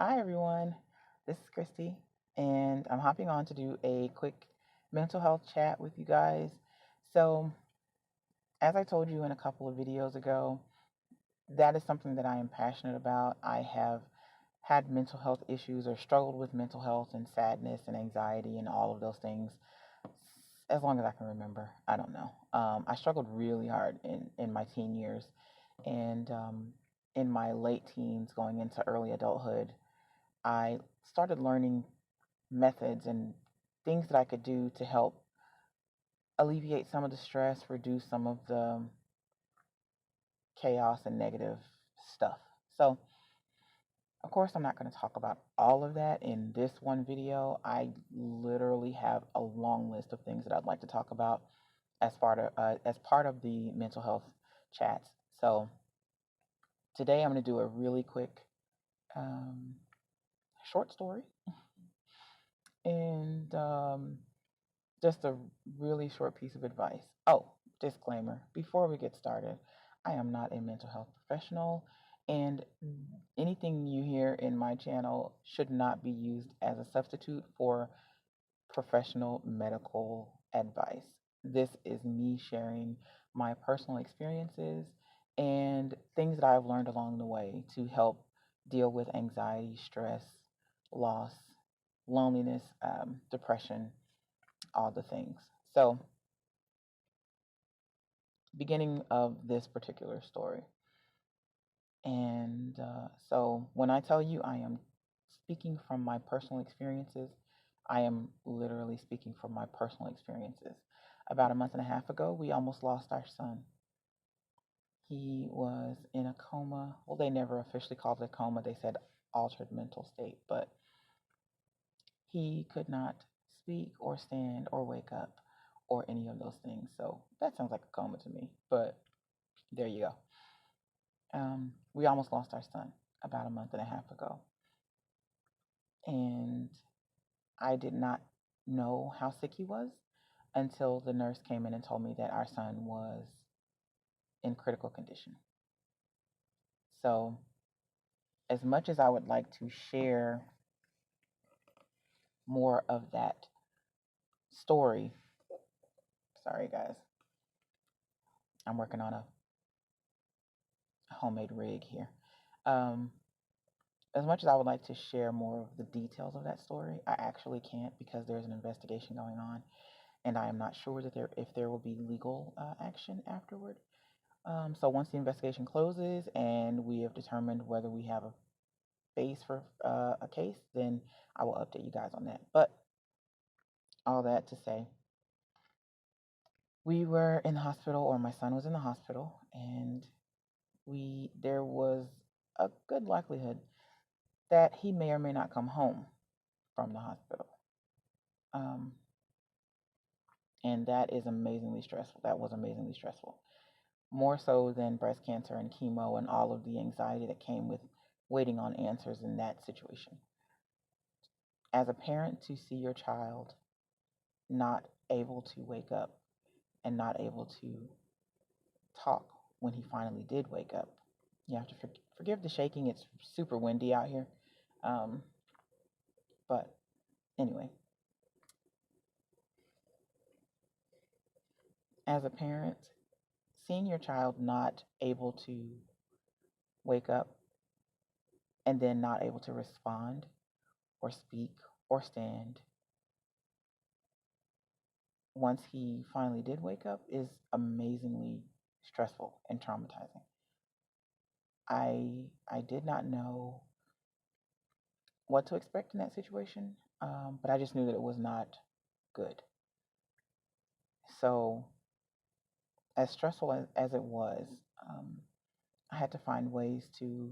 Hi, everyone. This is Christy, and I'm hopping on to do a quick mental health chat with you guys. So, as I told you in a couple of videos ago, that is something that I am passionate about. I have had mental health issues or struggled with mental health and sadness and anxiety and all of those things as long as I can remember. I don't know. I struggled really hard in my teen years and in my late teens going into early adulthood. I started learning methods and things that I could do to help alleviate some of the stress, reduce some of the chaos and negative stuff. So, of course, I'm not going to talk about all of that in this one video. I literally have a long list of things that I'd like to talk about as part of the mental health chats. So, today I'm going to do a really quick um, short story and just a really short piece of advice. Oh, disclaimer before we get started, I am not a mental health professional, and anything you hear in my channel should not be used as a substitute for professional medical advice. This is me sharing my personal experiences and things that I've learned along the way to help deal with anxiety, stress, loss, loneliness, depression, all the things. So, beginning of this particular story. And so, when I tell you I am speaking from my personal experiences, I am literally speaking from my personal experiences. About a month and a half ago, we almost lost our son. He was in a coma. Well, they never officially called it a coma, they said altered mental state, but he could not speak or stand or wake up or any of those things. So that sounds like a coma to me, but there you go. We almost lost our son about a month and a half ago. And I did not know how sick he was until the nurse came in and told me that our son was in critical condition. So, as much as I would like to share more of that story, sorry guys, I'm working on a homemade rig here. Um, as much as I would like to share more of the details of that story, I actually can't because there's an investigation going on, and I am not sure that if there will be legal action afterward. So once the investigation closes and we have determined whether we have a base for a case, then I will update you guys on that. But all that to say, we were in the hospital, or my son was in the hospital, and there was a good likelihood that he may or may not come home from the hospital. Um, and that is amazingly stressful. That was amazingly stressful. More so than breast cancer and chemo and all of the anxiety that came with waiting on answers in that situation. As a parent, to see your child not able to wake up and not able to talk when he finally did wake up. You have to forgive the shaking. It's super windy out here. Um, but anyway, as a parent, seeing your child not able to wake up and then not able to respond or speak or stand once he finally did wake up is amazingly stressful and traumatizing. I did not know what to expect in that situation, but I just knew that it was not good. So, as stressful as it was, um, I had to find ways to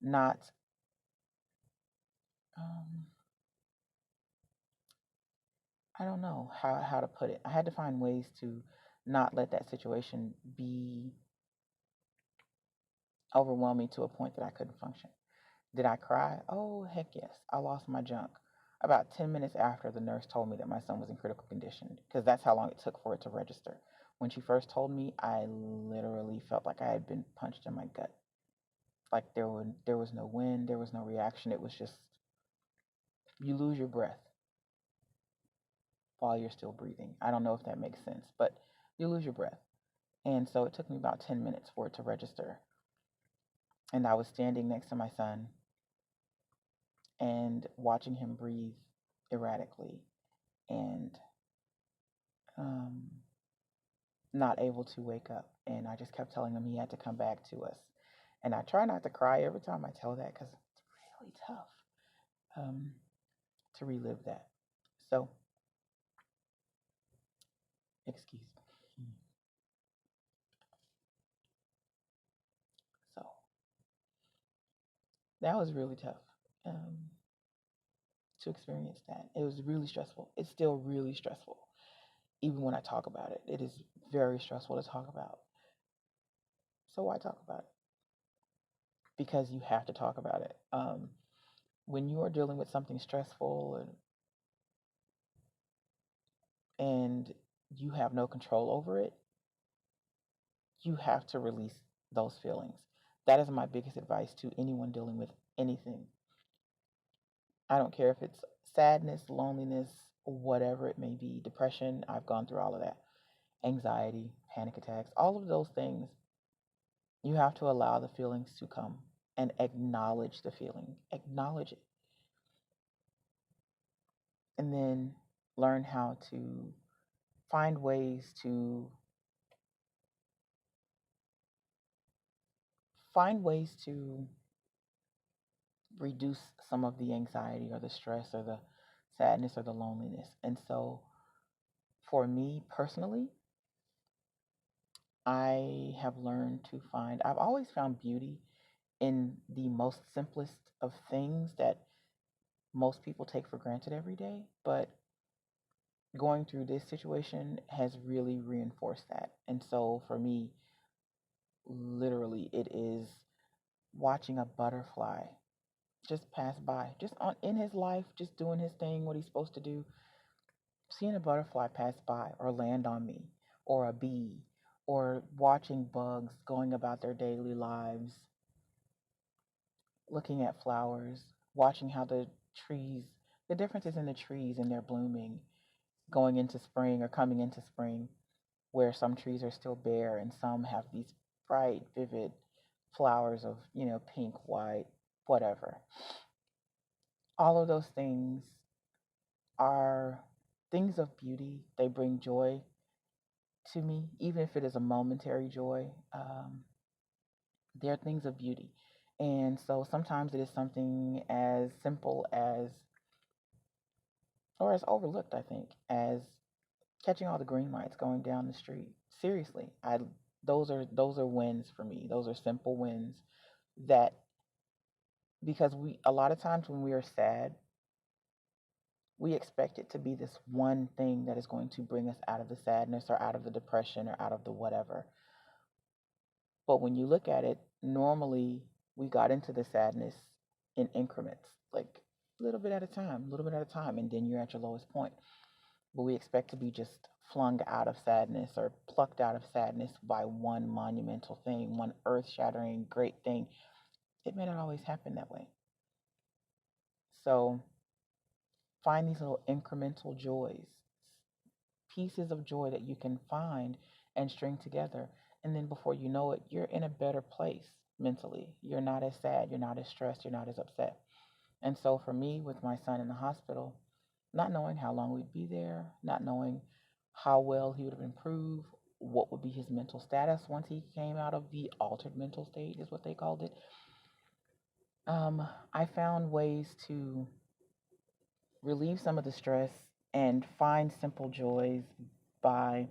not, um, I don't know how to put it. I had to find ways to not let that situation be overwhelming to a point that I couldn't function. Did I cry? Oh, heck yes. I lost my junk about 10 minutes after the nurse told me that my son was in critical condition, because that's how long it took for it to register. When she first told me, I literally felt like I had been punched in my gut. Like there was no wind, there was no reaction. It was just you lose your breath while you're still breathing. I don't know if that makes sense, but you lose your breath. And so it took me about 10 minutes for it to register. And I was standing next to my son and watching him breathe erratically and um, not able to wake up. And I just kept telling him he had to come back to us. And I try not to cry every time I tell that because it's really tough um, to relive that. So, excuse me. So, that was really tough to experience that. It was really stressful. It's still really stressful. Even when I talk about it, it is very stressful to talk about. So, why talk about it? Because you have to talk about it. When you are dealing with something stressful and you have no control over it, you have to release those feelings. That is my biggest advice to anyone dealing with anything. I don't care if it's sadness, loneliness, whatever it may be, depression. I've gone through all of that. Anxiety, panic attacks, all of those things. You have to allow the feelings to come and acknowledge the feeling. Acknowledge it. And then learn how to find ways to find ways to reduce some of the anxiety or the stress or the sadness or the loneliness. And so for me personally, I've always found beauty in the most simplest of things that most people take for granted every day. But going through this situation has really reinforced that. And so for me, literally, it is watching a butterfly just pass by, just on in his life, just doing his thing, what he's supposed to do, seeing a butterfly pass by or land on me, or a bee, or watching bugs going about their daily lives, looking at flowers, watching how trees, the differences in the trees and their blooming, going into spring or coming into spring, where some trees are still bare and some have these bright, vivid flowers of, pink, white, whatever. All of those things are things of beauty. They bring joy to me, even if it is a momentary joy. They're things of beauty. And so sometimes it is something as simple as, or as overlooked, I think, as catching all the green lights going down the street. Seriously, those are wins for me. Those are simple wins that because we a lot of times when we are sad, we expect it to be this one thing that is going to bring us out of the sadness or out of the depression or out of the whatever. But when you look at it, normally we got into the sadness in increments, like a little bit at a time, a little bit at a time, and then you're at your lowest point. But we expect to be just flung out of sadness or plucked out of sadness by one monumental thing, one earth shattering great thing. It may not always happen that way. So find these little incremental joys, pieces of joy that you can find and string together. And then before you know it, you're in a better place mentally. You're not as sad, you're not as stressed, you're not as upset. And so for me, with my son in the hospital, not knowing how long we'd be there, not knowing how well he would have improved, what would be his mental status once he came out of the altered mental state, is what they called it. I found ways to relieve some of the stress and find simple joys by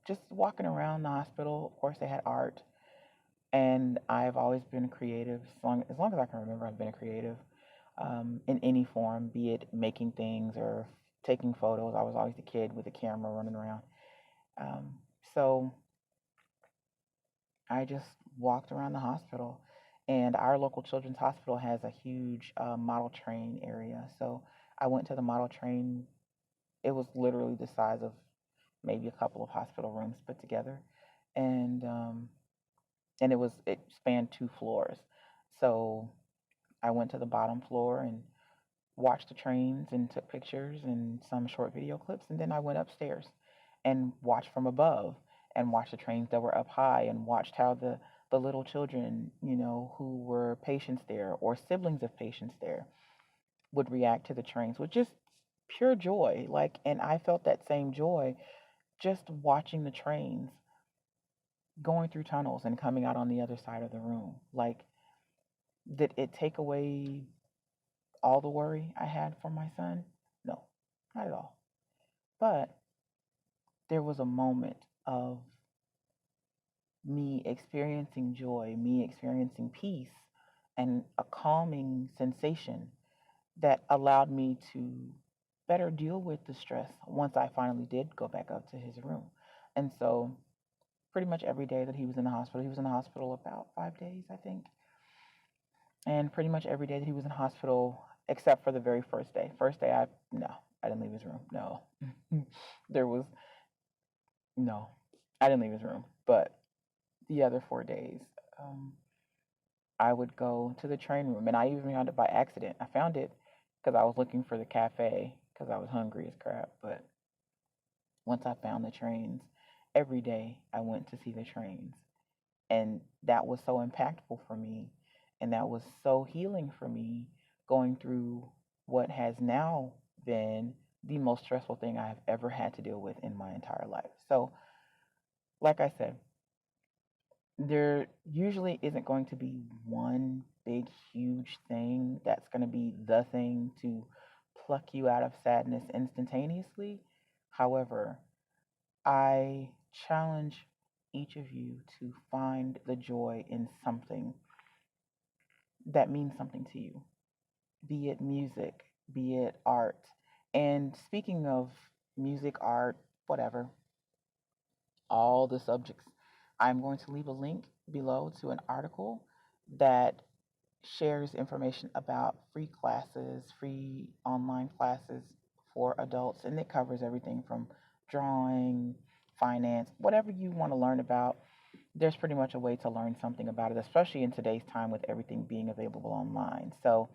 just walking around the hospital. Of course, they had art, and I've always been creative. As long as I can remember, I've been a creative in any form, be it making things or taking photos. I was always the kid with a camera running around. Um, so I just walked around the hospital, and our local children's hospital has a huge model train area. So I went to the model train. It was literally the size of maybe a couple of hospital rooms put together, and and it spanned 2 floors. So I went to the bottom floor and watched the trains and took pictures and some short video clips, and then I went upstairs and watched from above and watched the trains that were up high and watched how the little children, who were patients there or siblings of patients there would react to the trains with just pure joy. Like, and I felt that same joy just watching the trains going through tunnels and coming out on the other side of the room. Like, did it take away all the worry I had for my son? No, not at all. But there was a moment of me experiencing joy, me experiencing peace, and a calming sensation that allowed me to better deal with the stress once I finally did go back up to his room. And so, pretty much every day that he was in the hospital about 5 days, I think. And pretty much every day that he was in hospital, except for the very first day. First day, no, I didn't leave his room. No, there was no, I didn't leave his room. But the other 4 days, um, I would go to the train room, and I even found it by accident. I found it because I was looking for the cafe because I was hungry as crap. But once I found the trains, every day I went to see the trains, and that was so impactful for me, and that was so healing for me going through what has now been the most stressful thing I've ever had to deal with in my entire life. So, like I said, there usually isn't going to be one big, huge thing that's going to be the thing to pluck you out of sadness instantaneously. However, I challenge each of you to find the joy in something that means something to you, be it music, be it art. And speaking of music, art, whatever, all the subjects, I'm going to leave a link below to an article that shares information about free classes, free online classes for adults, and it covers everything from drawing, finance, whatever you want to learn about. There's pretty much a way to learn something about it, especially in today's time with everything being available online. So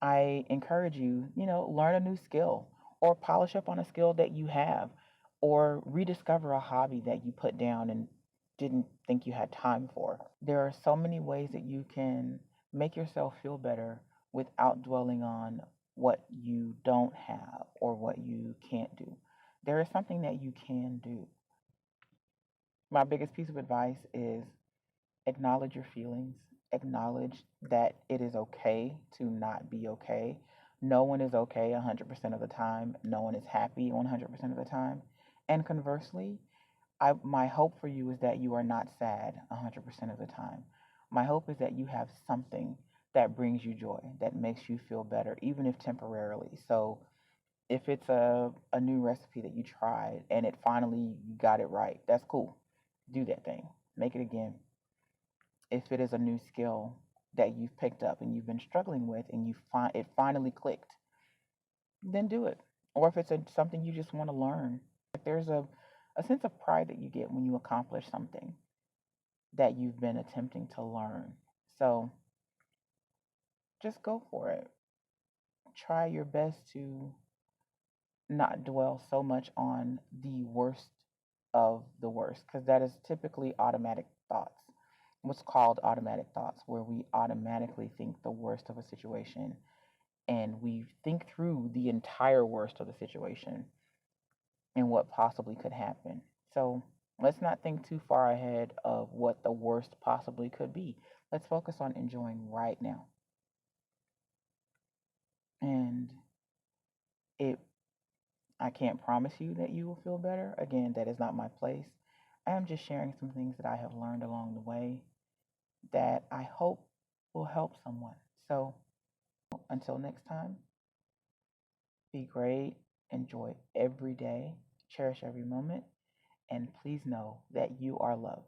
I encourage you, learn a new skill or polish up on a skill that you have or rediscover a hobby that you put down and didn't think you had time for. There are so many ways that you can make yourself feel better without dwelling on what you don't have or what you can't do. There is something that you can do. My biggest piece of advice is acknowledge your feelings, acknowledge that it is okay to not be okay. No one is okay 100% of the time, no one is happy 100% of the time. And conversely, my hope for you is that you are not sad 100% of the time. My hope is that you have something that brings you joy, that makes you feel better, even if temporarily. So if it's a new recipe that you tried and it finally you got it right, that's cool. Do that thing. Make it again. If it is a new skill that you've picked up and you've been struggling with and you find it finally clicked, then do it. Or if it's something you just want to learn, like there's a sense of pride that you get when you accomplish something that you've been attempting to learn. So just go for it. Try your best to not dwell so much on the worst of the worst, because that is typically automatic thoughts. What's called automatic thoughts, where we automatically think the worst of a situation and we think through the entire worst of the situation and what possibly could happen. So let's not think too far ahead of what the worst possibly could be. Let's focus on enjoying right now. And it I can't promise you that you will feel better. Again, that is not my place. I am just sharing some things that I have learned along the way that I hope will help someone. So until next time, be great, enjoy every day, cherish every moment, and please know that you are loved.